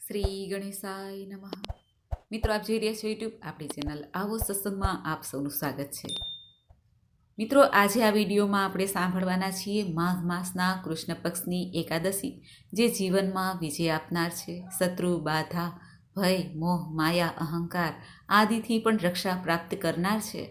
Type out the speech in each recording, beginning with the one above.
શ્રી ગણેશાય નમઃ. મિત્રો, આપ જોઈ રહ્યા છો યુટ્યુબ આપણી ચેનલ આવો સત્સંગમાં આપ સૌનું સ્વાગત છે. મિત્રો, આજે આ વિડીયોમાં આપણે સાંભળવાના છીએ માઘ માસના કૃષ્ણ પક્ષની એકાદશી, જે જીવનમાં વિજય આપનાર છે. શત્રુ, બાધા, ભય, મોહ, માયા, અહંકાર આદિથી પણ રક્ષા પ્રાપ્ત કરનાર છે.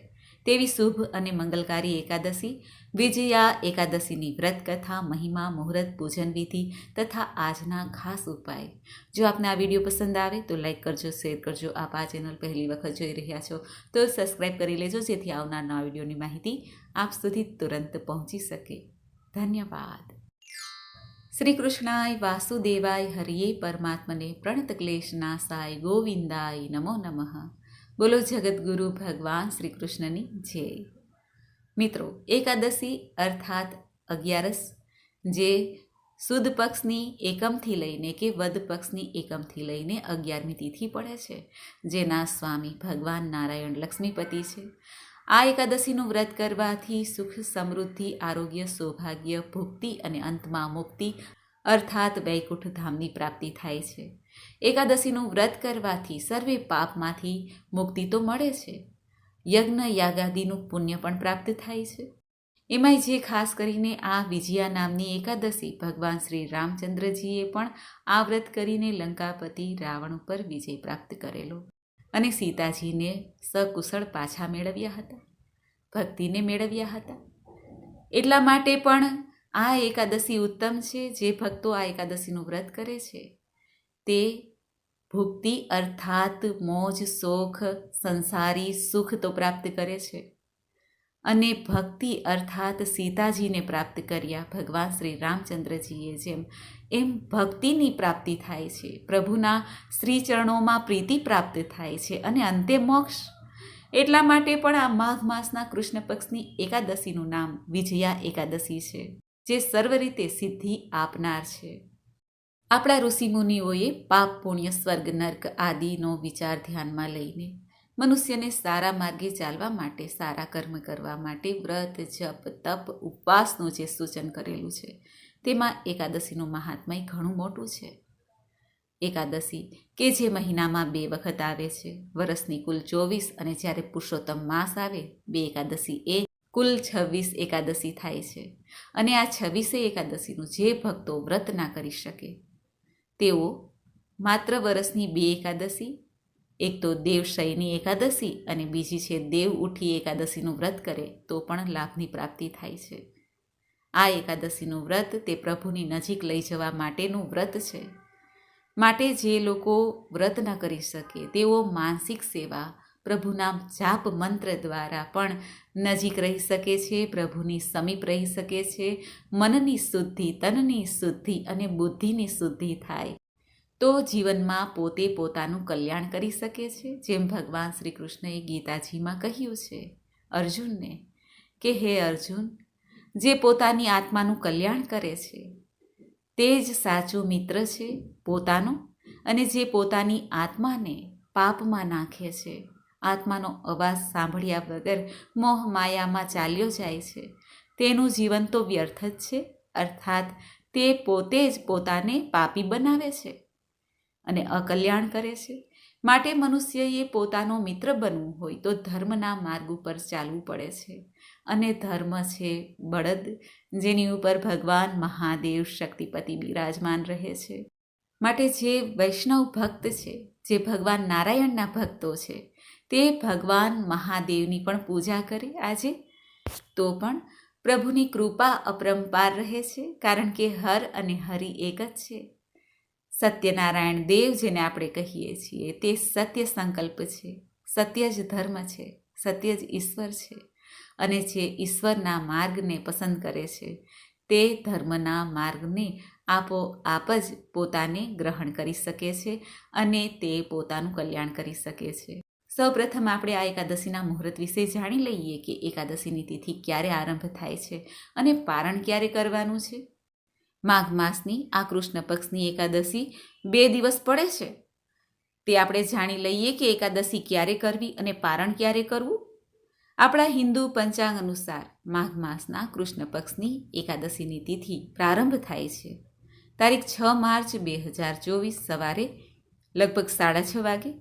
તેવી શુભ અને મંગલકારી એકાદશી વિજયા એકાદશીની વ્રત કથા, મહિમા, મુહૂર્ત, પૂજન વિધિ તથા આજના ખાસ ઉપાય. જો આપને આ વિડીયો પસંદ આવે તો લાઈક કરજો, શેર કરજો. આપ આ ચેનલ પહેલી વખત જોઈ રહ્યા છો તો સબસ્ક્રાઈબ કરી લેજો, જેથી આવનાર નવા વિડીયોની માહિતી આપ સુધી તુરંત પહોંચી શકે. ધન્યવાદ. શ્રી કૃષ્ણાય વાસુદેવાય હરિયે પરમાત્મને પ્રણત ક્લેશનાશાય ગોવિંદાય નમો નમઃ. બોલો જગતગુરુ ભગવાન શ્રી કૃષ્ણની જય. મિત્રો, એકાદશી અર્થાત 11, જે સુદ પક્ષની એકમથી લઈને કે વદ પક્ષની એકમથી લઈને 11મી તિથિ પડે છે, જેના સ્વામી ભગવાન નારાયણ લક્ષ્મીપતિ છે. આ એકાદશીનું વ્રત કરવાથી સુખ, સમૃદ્ધિ, આરોગ્ય, સૌભાગ્ય, ભુક્તિ અને અંતમાં મુક્તિ અર્થાત વૈકુંઠ ધામની પ્રાપ્તિ થાય છે. એકાદશીનું વ્રત કરવાથી સર્વે પાપમાંથી મુક્તિ તો મળે છે, યજ્ઞ યાગાદિનું પુણ્ય પણ પ્રાપ્ત થાય છે. એમાંય જે ખાસ કરીને આ વિજયા નામની એકાદશી ભગવાન શ્રી રામચંદ્રજીએ પણ આ વ્રત કરીને લંકાપતિ રાવણ ઉપર વિજય પ્રાપ્ત કરેલો અને સીતાજીને સકુશળ પાછા મેળવ્યા હતા, ભક્તિને મેળવ્યા હતા. એટલા માટે પણ આ એકાદશી ઉત્તમ છે. જે ભક્તો આ એકાદશીનું વ્રત કરે છે તે ભુક્તિ અર્થાત મોજ, શોખ, સંસારી સુખ તો પ્રાપ્ત કરે છે, અને ભક્તિ અર્થાત સીતાજીને પ્રાપ્ત કર્યા ભગવાન શ્રી રામચંદ્રજીએ જેમ, એમ ભક્તિની પ્રાપ્તિ થાય છે. પ્રભુના શ્રીચરણોમાં પ્રીતિ પ્રાપ્ત થાય છે અને અંતે મોક્ષ. એટલા માટે પણ આ માઘ માસના કૃષ્ણ પક્ષની એકાદશીનું નામ વિજયા એકાદશી છે, જે સર્વ રીતે સિદ્ધિ આપનાર છે. આપણા ઋષિમુનિઓએ પાપ, પુણ્ય, સ્વર્ગ, નર્ક આદિનો વિચાર ધ્યાનમાં લઈને મનુષ્યને સારા માર્ગે ચાલવા માટે, સારા કર્મ કરવા માટે વ્રત, જપ, તપ, ઉપવાસનું જે સૂચન કરેલું છે, તેમાં એકાદશીનું મહાત્મય ઘણું મોટું છે. એકાદશી કે જે મહિનામાં 2 વખત આવે છે, વર્ષની કુલ 24, અને જ્યારે પુરુષોત્તમ માસ આવે 2 એકાદશી એ કુલ 26 એકાદશી થાય છે. અને આ 26 એકાદશીનું જે ભક્તો વ્રત ના કરી શકે તેઓ માત્ર વર્ષની 2 એકાદશી, એક તો દેવશયની એકાદશી અને બીજી છે દેવ ઉઠી એકાદશીનું વ્રત કરે તો પણ લાભની પ્રાપ્તિ થાય છે. આ એકાદશીનું વ્રત તે પ્રભુની નજીક લઈ જવા માટેનું વ્રત છે. માટે જે લોકો વ્રત ન કરી શકે તેઓ માનસિક સેવા, પ્રભુના જાપ મંત્ર દ્વારા પણ નજીક રહી શકે છે, પ્રભુની સમીપ રહી શકે છે. મનની શુદ્ધિ, તનની શુદ્ધિ અને બુદ્ધિની શુદ્ધિ થાય તો જીવનમાં પોતે પોતાનું કલ્યાણ કરી શકે છે. જેમ ભગવાન શ્રી કૃષ્ણએ ગીતાજીમાં કહ્યું છે અર્જુનને કે હે અર્જુન, જે પોતાની આત્માનું કલ્યાણ કરે છે તે જ સાચો મિત્ર છે પોતાનો, અને જે પોતાની આત્માને પાપમાં નાખે છે, આત્માનો અવાજ સાંભળ્યા વગર મોહ માયામાં ચાલ્યો જાય છે, તેનું જીવન તો વ્યર્થ જ છે. અર્થાત તે પોતે જ પોતાને પાપી બનાવે છે અને અકલ્યાણ કરે છે. માટે મનુષ્યએ પોતાનો મિત્ર બનવું હોય તો ધર્મના માર્ગ ઉપર ચાલવું પડે છે. અને ધર્મ છે બળદ, જેની ઉપર ભગવાન મહાદેવ શક્તિપતિ બિરાજમાન રહે છે. માટે જે વૈષ્ણવ ભક્ત છે, જે ભગવાન નારાયણના ભક્તો છે, તે ભગવાન મહાદેવની પણ પૂજા કરે આજે તો પણ પ્રભુની કૃપા અપરંપાર રહે છે, કારણ કે હર અને હરિ એક જ છે. સત્યનારાયણ દેવ જેને આપણે કહીએ છીએ તે સત્ય સંકલ્પ છે, સત્ય જ ધર્મ છે, સત્ય જ ઈશ્વર છે. અને જે ઈશ્વરના માર્ગને પસંદ કરે છે તે ધર્મના માર્ગને આપોઆપ જ પોતાને ગ્રહણ કરી શકે છે અને તે પોતાનું કલ્યાણ કરી શકે છે. સૌપ્રથમ આપણે આ એકાદશીના મુહૂર્ત વિશે જાણી લઈએ કે એકાદશીની તિથિ ક્યારે આરંભ થાય છે અને પારણ ક્યારે કરવાનું છે. માઘ માસની આ કૃષ્ણ પક્ષની એકાદશી 2 દિવસ પડે છે. તે આપણે જાણી લઈએ કે એકાદશી ક્યારે કરવી અને પારણ ક્યારે કરવું. આપણા હિન્દુ પંચાંગ અનુસાર માઘ માસના કૃષ્ણ પક્ષની એકાદશીની તિથિ પ્રારંભ થાય છે તારીખ 6 માર્ચ 2024 સવારે લગભગ 6:30 વાગે,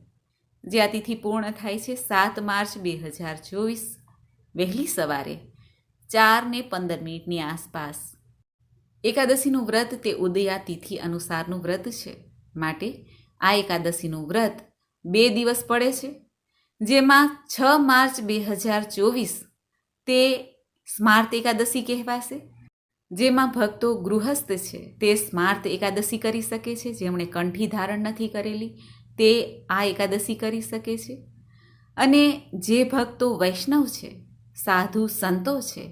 જે આ તિથિ પૂર્ણ થાય છે 7 માર્ચ 2024 વહેલી સવારે 4:15 આસપાસ. એકાદશીનું વ્રત તે ઉદયા તિથિ અનુસારનું વ્રત છે, માટે આ એકાદશીનું વ્રત 2 દિવસ પડે છે, જેમાં 6 માર્ચ 2024 તે સ્માર્ત એકાદશી કહેવાશે. જેમાં ભક્તો ગૃહસ્થ છે તે સ્માર્ત એકાદશી કરી શકે છે. જેમણે કંઠી ધારણ નથી કરેલી તે આ એકાદશી કરી શકે છે. અને જે ભક્તો વૈષ્ણવ છે, સાધુ સંતો છે,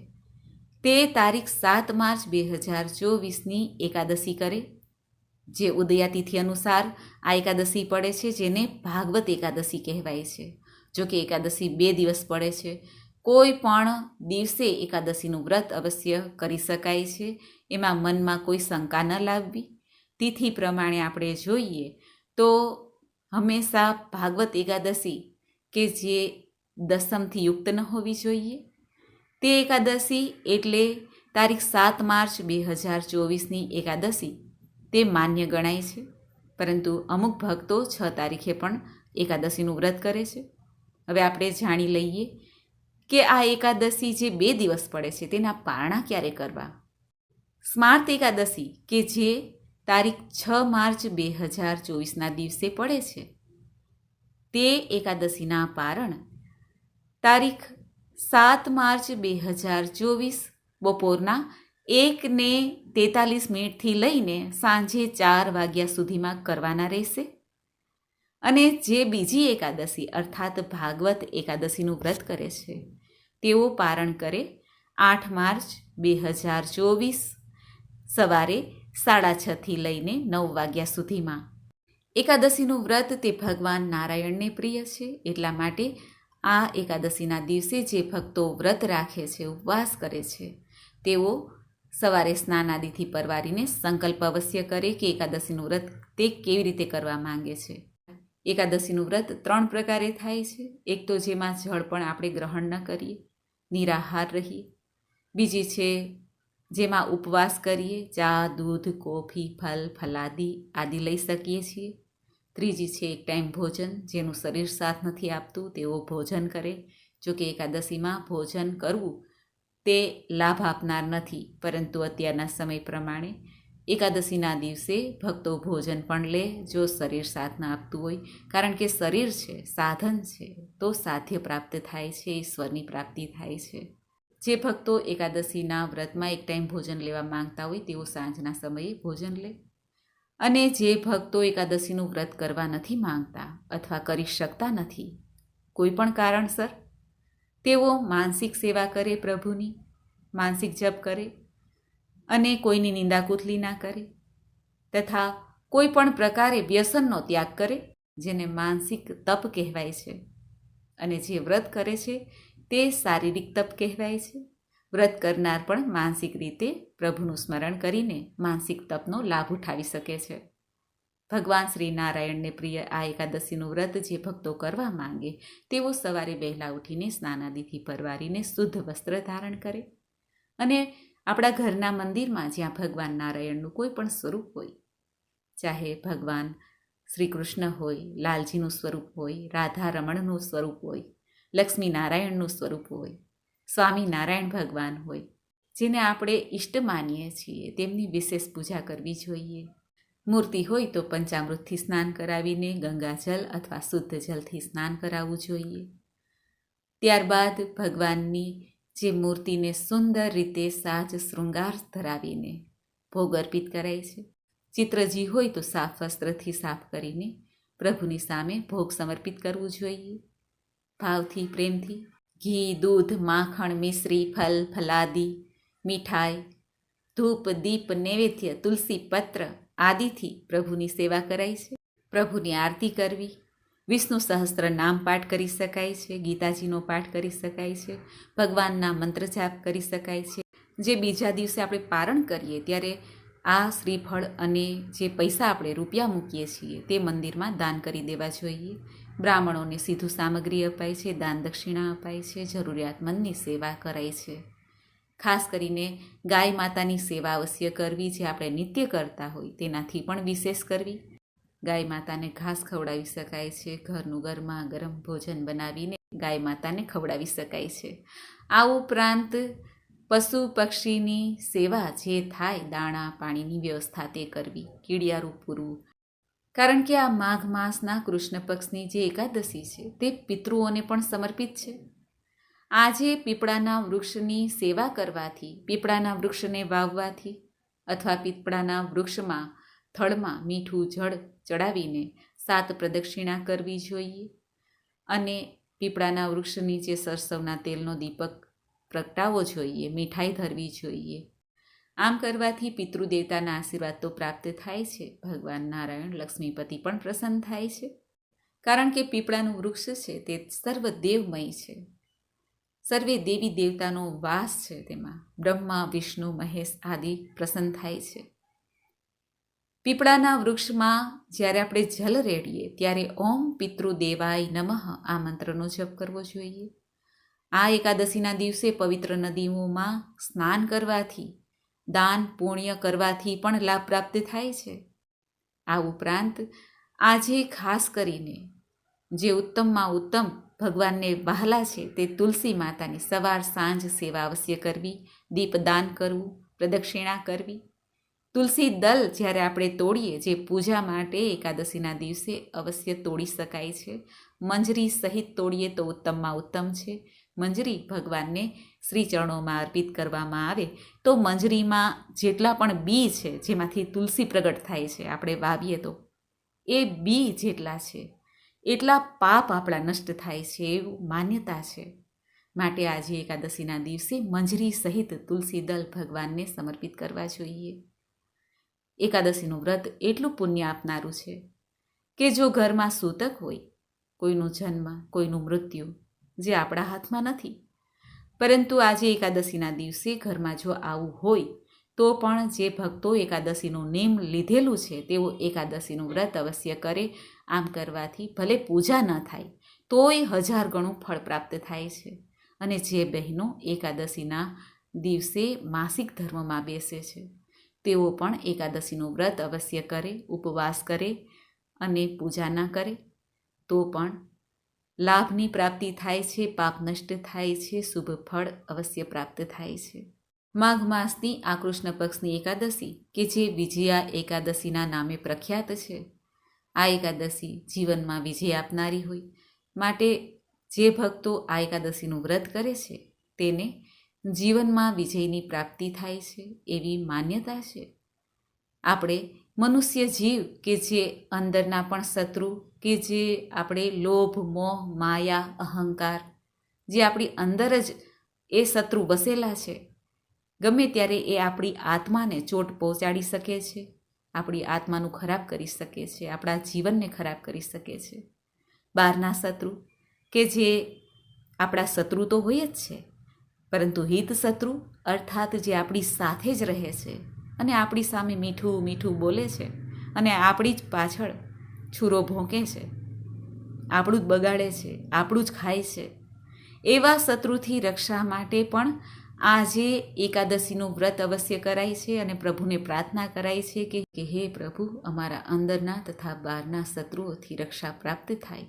તે તારીખ 7 માર્ચ 2024ની એકાદશી કરે, જે ઉદયા તિથિ અનુસાર આ એકાદશી પડે છે, જેને ભાગવત એકાદશી કહેવાય છે. જો કે એકાદશી 2 દિવસ પડે છે. કોઈ પણ દિવસે એકાદશીનું વ્રત અવશ્ય કરી શકાય છે. એમાં મનમાં કોઈ શંકા ન લાવવી. તિથિ પ્રમાણે આપણે જોઈએ તો હંમેશા ભાગવત એકાદશી કે જે દસમથી યુક્ત ન હોવી જોઈએ, તે એકાદશી એટલે તારીખ 7 માર્ચ 2024ની એકાદશી તે માન્ય ગણાય છે. પરંતુ અમુક ભક્તો 6 તારીખે પણ એકાદશીનું વ્રત કરે છે. હવે આપણે જાણી લઈએ કે આ એકાદશી જે 2 દિવસ પડે છે તેના પારણા ક્યારે કરવા. સ્માર્ત એકાદશી કે જે તારીખ 6 માર્ચ 2024ના દિવસે પડે છે, તે એકાદશીના પારણ તારીખ 7 માર્ચ 2024 બપોરના 1:43 લઈને સાંજે 4 વાગ્યા સુધીમાં કરવાના રહેશે. અને જે બીજી એકાદશી અર્થાત ભાગવત એકાદશીનું વ્રત કરે છે, તેઓ પારણ કરે 8 માર્ચ 2024 સવારે 6:30 લઈને 9 વાગ્યા સુધીમાં. એકાદશીનું વ્રત તે ભગવાન નારાયણને પ્રિય છે, એટલા માટે આ એકાદશીના દિવસે જે ભક્તો વ્રત રાખે છે, ઉપવાસ કરે છે, તેઓ સવારે સ્નાન આદિથી પરવારીને સંકલ્પ અવશ્ય કરે કે એકાદશીનું વ્રત તે કેવી રીતે કરવા માંગે છે. એકાદશીનું વ્રત 3 પ્રકારે થાય છે. એક તો જેમાં જળ પણ આપણે ગ્રહણ ન કરીએ, નિરાહાર રહીએ. બીજી છે જેમાં ઉપવાસ કરીએ, ચા, દૂધ, કોફી, ફલ, ફલાદી આદિ લઈ શકીએ છીએ. ત્રીજી છે એક ટાઈમ ભોજન, જેનું શરીર સાથ નથી આપતું તેઓ ભોજન કરે. જો કે એકાદશીમાં ભોજન કરવું તે લાભ આપનાર નથી, પરંતુ અત્યારના સમય પ્રમાણે એકાદશીના દિવસે ભક્તો ભોજન પણ લે જો શરીર સાથ ન આપતું હોય. કારણ કે શરીર છે, સાધન છે, તો સાધ્ય પ્રાપ્ત થાય છે, ઈશ્વરની પ્રાપ્તિ થાય છે. જે ભક્તો એકાદશીના વ્રતમાં એક ટાઈમ ભોજન લેવા માંગતા હોય તેઓ સાંજના સમયે ભોજન લે. અને જે ભક્તો એકાદશીનું વ્રત કરવા નથી માંગતા અથવા કરી શકતા નથી કોઈ પણ કારણસર, તેઓ માનસિક સેવા કરે, પ્રભુની માનસિક જપ કરે અને કોઈની નિંદાકુથલી ના કરે, તથા કોઈ પણ પ્રકારે વ્યસનનો ત્યાગ કરે, જેને માનસિક તપ કહેવાય છે. અને જે વ્રત કરે છે તે શારીરિક તપ કહેવાય છે. વ્રત કરનાર પણ માનસિક રીતે પ્રભુનું સ્મરણ કરીને માનસિક તપનો લાભ ઉઠાવી શકે છે. ભગવાન શ્રી નારાયણને પ્રિય આ એકાદશીનું વ્રત જે ભક્તો કરવા માંગે તેઓ સવારે વહેલા ઉઠીને સ્નાનાદિથી પરવારીને શુદ્ધ વસ્ત્ર ધારણ કરે અને આપણા ઘરના મંદિરમાં જ્યાં ભગવાન નારાયણનું કોઈ પણ સ્વરૂપ હોય, ચાહે ભગવાન શ્રી કૃષ્ણ હોય, લાલજીનું સ્વરૂપ હોય, રાધા રમણનું સ્વરૂપ હોય, લક્ષ્મી નારાયણનું સ્વરૂપ હોય, સ્વામિનારાયણ ભગવાન હોય, જેને આપણે ઈષ્ટ માનીએ છીએ, તેમની વિશેષ પૂજા કરવી જોઈએ. મૂર્તિ હોય તો પંચામૃતથી સ્નાન કરાવીને ગંગાજલ અથવા શુદ્ધ જલથી સ્નાન કરાવવું જોઈએ. ત્યારબાદ ભગવાનની જે મૂર્તિને સુંદર રીતે સાજ શૃંગાર ધરાવીને ભોગ અર્પિત કરાય છે. ચિત્રજી હોય તો સાફ વસ્ત્રથી સાફ કરીને પ્રભુની સામે ભોગ સમર્પિત કરવું જોઈએ. ભાવથી, પ્રેમથી ઘી, દૂધ, માખણ, મિશ્રી, ફલ, ફલાદી, મીઠાઈ, ધૂપ, દીપ, નૈવેદ્ય, તુલસી પત્ર આદિથી પ્રભુની સેવા કરાય છે. પ્રભુની આરતી કરવી, વિષ્ણુ સહસ્ત્ર નામ પાઠ કરી શકાય છે, ગીતાજીનો પાઠ કરી શકાય છે, ભગવાનના મંત્ર જાપ કરી શકાય છે. જે બીજા દિવસે આપણે પારણ કરીએ ત્યારે આ શ્રીફળ અને જે પૈસા આપણે રૂપિયા મૂકીએ છીએ તે મંદિરમાં દાન કરી દેવા જોઈએ. બ્રાહ્મણોને સીધું સામગ્રી અપાય છે, દાન દક્ષિણા અપાય છે, જરૂરિયાતમંદની સેવા કરાય છે. ખાસ કરીને ગાય માતાની સેવા અવશ્ય કરવી, જે આપણે નિત્ય કરતા હોય તેનાથી પણ વિશેષ કરવી. ગાય માતાને ઘાસ ખવડાવી શકાય છે. ઘરનું ગરમા ગરમ ભોજન બનાવીને ગાય માતાને ખવડાવી શકાય છે. આ ઉપરાંત પશુ પક્ષીની સેવા જે થાય, દાણા પાણીની વ્યવસ્થા તે કરવી, કીડિયારું પૂરવું. કારણ કે આ માઘ માસના કૃષ્ણ પક્ષની જે એકાદશી છે તે પિતૃઓને પણ સમર્પિત છે. આજે પીપળાના વૃક્ષની સેવા કરવાથી, પીપળાના વૃક્ષને વાવવાથી અથવા પીપળાના વૃક્ષમાં થડમાં મીઠું જળ ચડાવીને 7 પ્રદક્ષિણા કરવી જોઈએ અને પીપળાના વૃક્ષ નીચે સરસવના તેલનો દીપક પ્રગટાવવો જોઈએ, મીઠાઈ ધરવી જોઈએ. આમ કરવાથી પિતૃદેવતાના આશીર્વાદ તો પ્રાપ્ત થાય છે. ભગવાન નારાયણ લક્ષ્મીપતિ પણ પ્રસન્ન થાય છે. કારણ કે પીપળાનું વૃક્ષ છે તે સર્વદેવમય છે. સર્વે દેવી દેવતાનો વાસ છે. તેમાં બ્રહ્મા વિષ્ણુ મહેશ આદિ પ્રસન્ન થાય છે. પીપળાના વૃક્ષમાં જ્યારે આપણે જલ રેડીએ ત્યારે ઓમ પિતૃદેવાય નમઃ આ મંત્રનો જપ કરવો જોઈએ. આ એકાદશીના દિવસે પવિત્ર નદીઓમાં સ્નાન કરવાથી, દાન પુણ્ય કરવાથી પણ લાભ પ્રાપ્ત થાય છે. આ ઉપરાંત આજે ખાસ કરીને જે ઉત્તમમાં ઉત્તમ ભગવાનને વહાલા છે તે તુલસી માતાની સવાર સાંજ સેવા અવશ્ય કરવી, દીપદાન કરવું, પ્રદક્ષિણા કરવી. તુલસી દલ જ્યારે આપણે તોડીએ, જે પૂજા માટે એકાદશીના દિવસે અવશ્ય તોડી શકાય છે, મંજરી સહિત તોડીએ તો ઉત્તમમાં ઉત્તમ છે. મંજરી ભગવાનને શ્રી ચરણોમાં અર્પિત કરવામાં આવે તો મંજરીમાં જેટલા પણ બી છે, જેમાંથી તુલસી પ્રગટ થાય છે, આપણે વાવીએ તો એ બી જેટલા છે એટલા પાપ આપણા નષ્ટ થાય છે, એવું માન્યતા છે. માટે આજે એકાદશીના દિવસે મંજરી સહિત તુલસી દલ ભગવાનને સમર્પિત કરવા જોઈએ. એકાદશીનું વ્રત એટલું પુણ્ય આપનારું છે કે જો ઘરમાં સૂતક હોય, કોઈનું જન્મ, કોઈનું મૃત્યુ, જે આપણા હાથમાં નથી, પરંતુ આજે એકાદશીના દિવસે ઘરમાં જો આવું હોય તો પણ જે ભક્તો એકાદશીનું નેમ લીધેલું છે તેઓ એકાદશીનું વ્રત અવશ્ય કરે. આમ કરવાથી ભલે પૂજા ન થાય તોય 1000 ગણું ફળ પ્રાપ્ત થાય છે. અને જે બહેનો એકાદશીના દિવસે માસિક ધર્મમાં બેસે છે તેઓ પણ એકાદશીનું વ્રત અવશ્ય કરે, ઉપવાસ કરે અને પૂજા ન કરે તો પણ લાભની પ્રાપ્તિ થાય છે, પાપ નષ્ટ થાય છે, શુભ ફળ અવશ્ય પ્રાપ્ત થાય છે. માઘ માસની આ કૃષ્ણ પક્ષની એકાદશી કે જે વિજયા એકાદશીના નામે પ્રખ્યાત છે, આ એકાદશી જીવનમાં વિજય આપનારી હોય માટે જે ભક્તો આ એકાદશીનું વ્રત કરે છે તેને જીવનમાં વિજયની પ્રાપ્તિ થાય છે એવી માન્યતા છે. આપણે મનુષ્ય જીવ કે જે અંદરના પણ શત્રુ કે જે આપણે લોભ, મોહ, માયા, અહંકાર, જે આપણી અંદર જ એ શત્રુ વસેલા છે, ગમે ત્યારે એ આપણી આત્માને ચોટ પહોંચાડી શકે છે, આપણી આત્માનું ખરાબ કરી શકે છે, આપણા જીવનને ખરાબ કરી શકે છે. બહારના શત્રુ કે જે આપણા શત્રુ તો હોય જ છે, પરંતુ હિત શત્રુ અર્થાત જે આપણી સાથે જ રહે છે અને આપણી સામે મીઠું મીઠું બોલે છે અને આપણી જ પાછળ છૂરો ભોંકે છે, આપણું જ બગાડે છે, આપણું જ ખાય છે, એવા શત્રુથી રક્ષા માટે પણ આજે એકાદશીનું વ્રત અવશ્ય કરાય છે અને પ્રભુને પ્રાર્થના કરાય છે કે હે પ્રભુ, અમારા અંદરના તથા બહારના શત્રુઓથી રક્ષા પ્રાપ્ત થાય,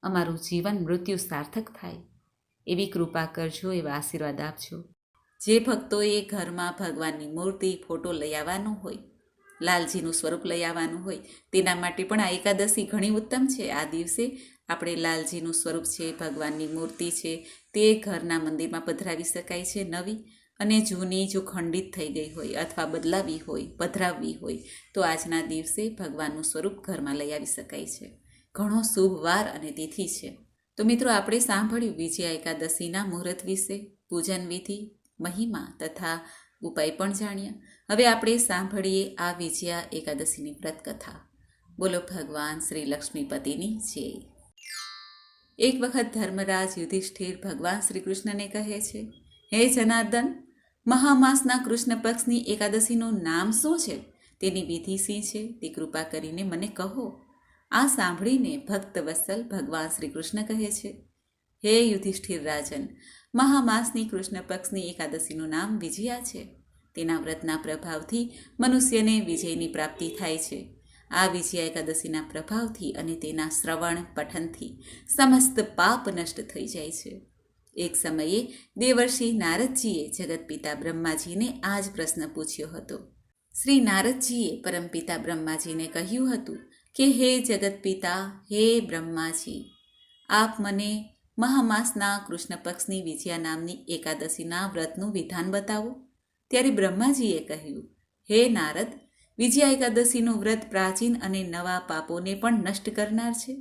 અમારું જીવન મૃત્યુ સાર્થક થાય, એવી કૃપા કરજો, એવા આશીર્વાદ આપજો. જે ભક્તોએ ઘરમાં ભગવાનની મૂર્તિ, ફોટો લઈ આવવાનું હોય, લાલજીનું સ્વરૂપ લઈ આવવાનું હોય, તેના માટે પણ આ એકાદશી ઘણી ઉત્તમ છે. આ દિવસે આપણે લાલજીનું સ્વરૂપ છે, ભગવાનની મૂર્તિ છે, તે ઘરના મંદિરમાં પધરાવી શકાય છે નવી, અને જૂની જો ખંડિત થઈ ગઈ હોય અથવા બદલાવી હોય, પધરાવવી હોય તો આજના દિવસે ભગવાનનું સ્વરૂપ ઘરમાં લઈ આવી શકાય છે. ઘણો શુભ વાર અને તિથિ છે. તો મિત્રો, આપણે સાંભળ્યું વિજયા એકાદશીના મુહૂર્ત વિશે, પૂજન વિધિ, મહિમા તથા ઉપાય પણ જાણ્યા. હવે આપણે સાંભળીએ આ વિજયા એકાદશીની વ્રત કથા. બોલો ભગવાન શ્રી લક્ષ્મીપતિની જય. એક વખત ધર્મરાજ યુધિષ્ઠિર ભગવાન શ્રી કૃષ્ણને કહે છે, હે જનાર્દન, મહામાસના કૃષ્ણ પક્ષની એકાદશીનું નામ શું છે, તેની વિધિ શી છે, તે કૃપા કરીને મને કહો. આ સાંભળીને ભક્ત વત્સલ ભગવાન શ્રી કૃષ્ણ કહે છે, હે યુધિષ્ઠિર રાજન, મહામાસની કૃષ્ણ પક્ષની એકાદશીનું નામ વિજયા છે. તેના વ્રતના પ્રભાવથી મનુષ્યને વિજયની પ્રાપ્તિ થાય છે. આ વિજયા એકાદશીના પ્રભાવથી અને તેના શ્રવણ પઠનથી સમસ્ત પાપ નષ્ટ થઈ જાય છે. એક સમયે દેવર્ષિ નારદજીએ જગતપિતા બ્રહ્માજીને આ જ પ્રશ્ન પૂછ્યો હતો. શ્રી નારદજીએ પરમપિતા બ્રહ્માજીને કહ્યું હતું કે હે જગતપિતા, હે બ્રહ્માજી, આપ મને મહામાસના કૃષ્ણ પક્ષની વિજયા નામની એકાદશીના વ્રતનું વિધાન બતાવો. ત્યારે બ્રહ્માજીએ કહ્યું, હે નારદ, વિજયા એકાદશીનું વ્રત પ્રાચીન અને નવા પાપોને પણ નષ્ટ કરનાર છે.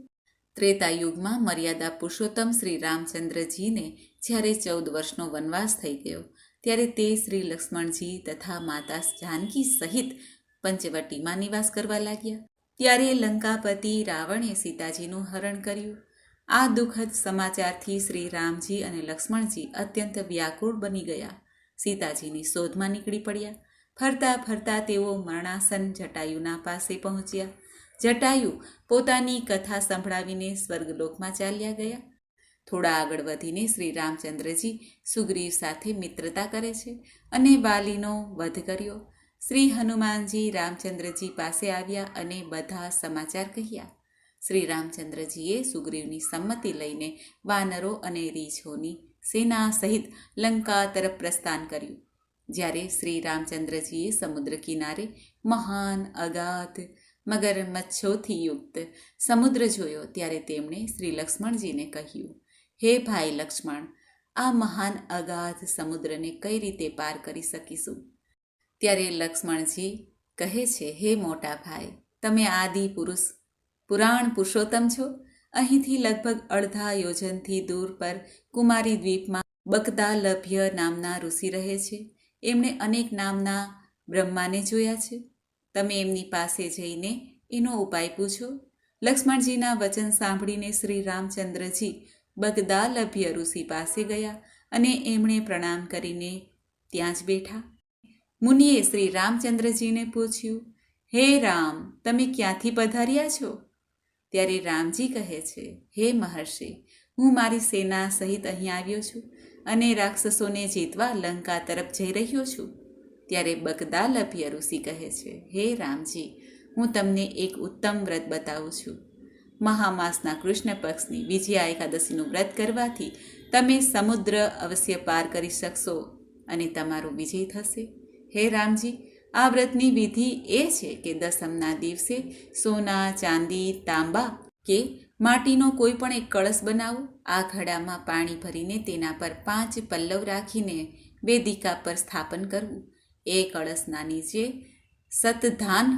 ત્રેતાયુગમાં મર્યાદા પુરુષોત્તમ શ્રી રામચંદ્રજીને જ્યારે 14 વર્ષનો વનવાસ થઈ ગયો ત્યારે તે શ્રી લક્ષ્મણજી તથા માતા જાનકી સહિત પંચવટીમાં નિવાસ કરવા લાગ્યા. ત્યારે લંકાપતિ રાવણે સીતાજીનું હરણ કર્યું. આ દુઃખદ સમાચારથી શ્રી રામજી અને લક્ષ્મણજી અત્યંત વ્યાકુળ બની ગયા. સીતાજીની શોધમાં નીકળી પડ્યા. ફરતા ફરતા તેઓ મરણાસન જટાયુના પાસે પહોંચ્યા. જટાયુ પોતાની કથા સંભળાવીને સ્વર્ગલોકમાં ચાલ્યા ગયા. થોડા આગળ વધીને શ્રી રામચંદ્રજી સુગ્રીવ સાથે મિત્રતા કરે છે અને વાલીનો વધ કર્યો. શ્રી હનુમાનજી રામચંદ્રજી પાસે આવ્યા અને બધા સમાચાર કહ્યા. શ્રી રામચંદ્રજીએ સુગ્રીવની સંમતિ લઈને વાનરો અને રીછોની સેના સહિત લંકા તરફ પ્રસ્થાન કર્યું. જ્યારે શ્રી રામચંદ્રજીએ સમુદ્ર કિનારે મહાન અગાધ મગરમચ્છોથી યુક્ત સમુદ્ર જોયો ત્યારે તેમણે શ્રી લક્ષ્મણજીને કહ્યું, હે ભાઈ લક્ષ્મણ, આ મહાન અગાધ સમુદ્રને કઈ રીતે પાર કરી શકીશું? ત્યારે લક્ષ્મણજી કહે છે, હે મોટા ભાઈ, તમે આદિ પુરુષ પુરાણ પુરુષોત્તમ છો. અહીંથી લગભગ અડધા યોજનથી દૂર પર કુમારી દ્વીપમાં બકદાલભ્ય નામના ઋષિ રહે છે. એમણે અનેક નામના બ્રહ્માને જોયા છે. તમે એમની પાસે જઈને એનો ઉપાય પૂછો. લક્ષ્મણજીના વચન સાંભળીને શ્રી રામચંદ્રજી બગદાલભ્ય ઋષિ પાસે ગયા અને એમણે પ્રણામ કરીને ત્યાં જ બેઠા. મુનિએ શ્રી રામચંદ્રજીને પૂછ્યું, હે રામ, તમે ક્યાંથી પધાર્યા છો? ત્યારે રામજી કહે છે, હે મહર્ષિ, હું મારી સેના સહિત અહીં આવ્યો છું અને રાક્ષસોને જીતવા લંકા તરફ જઈ રહ્યો છું. ત્યારે બગદાલભ્ય ઋષિ કહે છે, હે રામજી, હું તમને એક ઉત્તમ વ્રત બતાવું છું. મહામાસના કૃષ્ણ પક્ષની વિજયા એકાદશીનું વ્રત કરવાથી તમે સમુદ્ર અવશ્ય પાર કરી શકશો અને તમારો વિજય થશે. હે રામજી, આ વ્રતની વિધિ એ છે કે દસમના દિવસે સોના, ચાંદી, તાંબા કે માટીનો કોઈ પણ એક કળશ બનાવો. આ ઘડામાં પાણી ભરીને તેના પર 5 પલ્લવ રાખીને વેદિકા પર સ્થાપન કરવું. એ કળશના નીચે સતધાન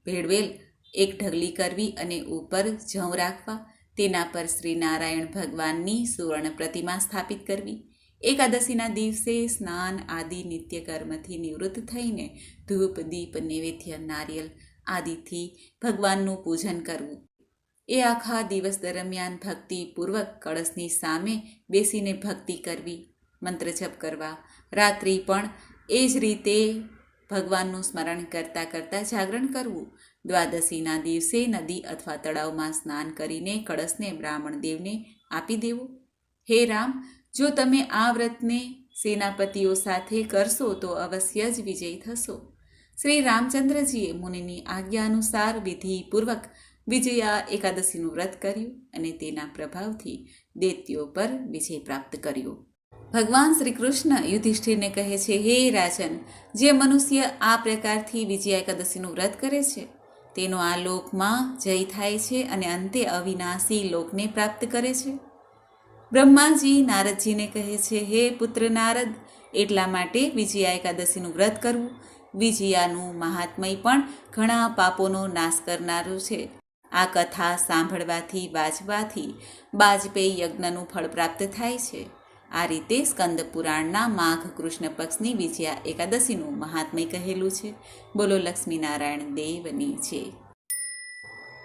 ભેળવેલ એક ઢગલી કરવી અને ઉપર જવ રાખવા. તેના પર શ્રી નારાયણ ભગવાનની સુવર્ણ પ્રતિમા સ્થાપિત કરવી. એકાદશીના દિવસે સ્નાન આદિ નિત્ય કર્મથી નિવૃત્ત થઈને ધૂપ, દીપ, નૈવેદ્ય, નારિયેલ આદિથી ભગવાનનું પૂજન કરવું. એ આખા દિવસ દરમિયાન ભક્તિપૂર્વક કળશની સામે બેસીને ભક્તિ કરવી, મંત્ર જપ કરવા. રાત્રિ પણ એ જ રીતે ભગવાનનું સ્મરણ કરતાં કરતાં જાગરણ કરવું. દ્વાદશીના દિવસે નદી અથવા તળાવમાં સ્નાન કરીને કળશને બ્રાહ્મણ દેવને આપી દેવું. હે રામ, જો તમે આ વ્રતને સેનાપતિઓ સાથે કરશો તો અવશ્ય જ વિજય થશો. શ્રી રામચંદ્રજીએ મુનિની આજ્ઞા અનુસાર વિધિપૂર્વક વિજયા એકાદશીનું વ્રત કર્યું અને તેના પ્રભાવથી દૈત્યો પર વિજય પ્રાપ્ત કર્યો. ભગવાન શ્રી કૃષ્ણ યુધિષ્ઠિરને કહે છે, હે રાજન, જે મનુષ્ય આ પ્રકારથી વિજયા એકાદશીનું વ્રત કરે છે તેનો આ લોકમાં જય થાય છે અને અંતે અવિનાશી લોકને પ્રાપ્ત કરે છે. બ્રહ્માજી નારદજીને કહે છે, હે પુત્ર નારદ, એટલા માટે વિજયા એકાદશીનું વ્રત કરવું. વિજયાનું મહાત્મય પણ ઘણા પાપોનો નાશ કરનારું છે. આ કથા સાંભળવાથી વાંચવાથી બાજપેયી યજ્ઞનું ફળ પ્રાપ્ત થાય છે. આ રીતે સ્કંદ પુરાણના માઘ કૃષ્ણ પક્ષની વિજયા એકાદશીનું મહાત્મય કહેલું છે. બોલો લક્ષ્મીનારાયણ દેવની જય.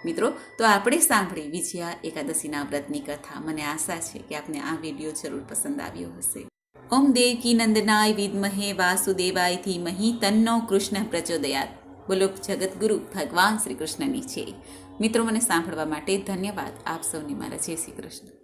મિત્રો, તો આપણે સાંભળી વિજયા એકાદશીના વ્રતની કથા. મને આશા છે કે આપને આ વિડીયો જરૂર પસંદ આવ્યો હશે. ઓમ દેવકી નંદનાય વિદ્મહે વાસુદેવાય ધીમહિ તન્નો કૃષ્ણ પ્રચોદયાત. બોલો જગતગુરુ ભગવાન શ્રી કૃષ્ણની છે. મિત્રો, મને સાંભળવા માટે ધન્યવાદ. આપ સૌને મારા જય શ્રી કૃષ્ણ.